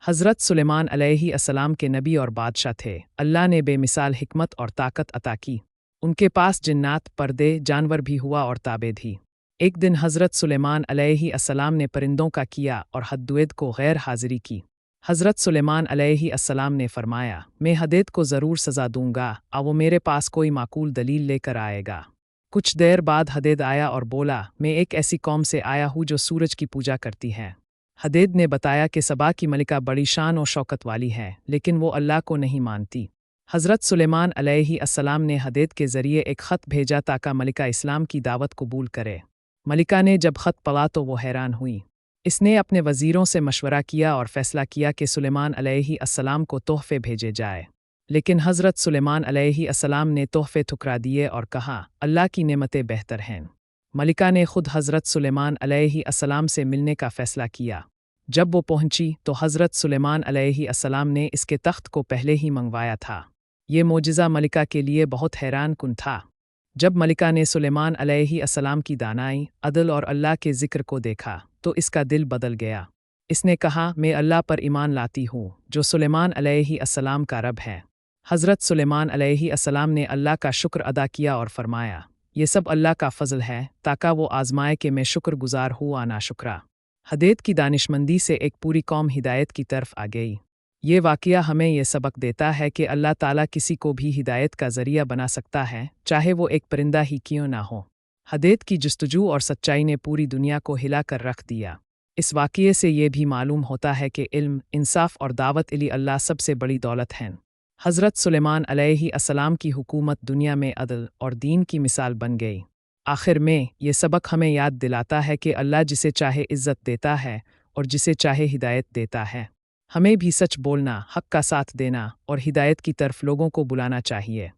हज़रत सुलेमान अलैहिस्सलाम के नबी और बादशाह थे। अल्लाह ने बेमिसाल हिकमत और ताकत अता की। उनके पास जिन्नात, पर्दे, जानवर भी हुआ और ताबेद ही। एक दिन हज़रत सुलेमान अलैहिस्सलाम ने परिंदों का किया और हद्दुद को गैर हाजिरी की। हज़रत सुलेमान अलैहिस्सलाम ने फरमाया, मैं हदेद को ज़रूर सज़ा दूंगा, वो मेरे पास कोई माकूल दलील लेकर आएगा। कुछ देर बाद हदेद आया और बोला, मैं एक ऐसी कौम से आया हूँ जो सूरज की पूजा करती है। हदेद ने बताया कि सबा की मलिका बड़ी शान और शौकत वाली है, लेकिन वो अल्लाह को नहीं मानती। हज़रत सुलेमान अलैहिस्सलाम ने हदेद के ज़रिए एक ख़त भेजा ताकि मलिका इस्लाम की दावत कबूल करे। मलिका ने जब ख़त पढ़ा तो वो हैरान हुई। इसने अपने वज़ीरों से मशवरा किया और फ़ैसला किया कि सुलेमान अलैहिस्सलाम को तोहफ़े भेजे जाए। लेकिन हज़रत सुलेमान अलैहिस्सलाम ने तोहफ़े ठुकरा दिए और कहा, अल्लाह की नेमतें बेहतर हैं। मलिका ने खुद हज़रत सुलेमान अलैहिस्सलाम से मिलने का फ़ैसला किया। जब वो पहुंची तो हज़रत सुलेमान अलैहिस्सलाम ने इसके तख्त को पहले ही मंगवाया था। ये मोजिज़ा मलिका के लिए बहुत हैरान कुन था। जब मलिका ने सुलेमान अलैहिस्सलाम की दानाई, अदल और अल्लाह के ज़िक्र को देखा तो इसका दिल बदल गया। इसने कहा, मैं अल्लाह पर ईमान लाती हूँ जो सुलेमान अलैहिस्सलाम का रब है। हज़रत सुलेमान अलैहिस्सलाम ने अल्लाह का शुक्र अदा किया और फरमाया, ये सब अल्लाह का फ़ज़ल है ताकि वो आज़माए कि मैं शुक्रगुज़ार हूँ या नाशुक्रा। हदेद की दानिशमंदी से एक पूरी कौम हिदायत की तरफ आ गई। ये वाक़या हमें ये सबक देता है कि अल्लाह ताला किसी को भी हिदायत का ज़रिया बना सकता है, चाहे वो एक परिंदा ही क्यों ना हो। हदेद की जुस्तजू और सच्चाई ने पूरी दुनिया को हिला कर रख दिया। इस वाक़ये से ये भी मालूम होता है कि इल्म, इंसाफ और दावत इली अल्लाह सबसे बड़ी दौलत हैं। हज़रत सुलेमान अलैहिस्सलाम की हुकूमत दुनिया में अदल और दीन की मिसाल बन गई। आखिर में ये सबक हमें याद दिलाता है कि अल्लाह जिसे चाहे इज़्ज़त देता है और जिसे चाहे हिदायत देता है। हमें भी सच बोलना, हक़ का साथ देना और हिदायत की तरफ लोगों को बुलाना चाहिए।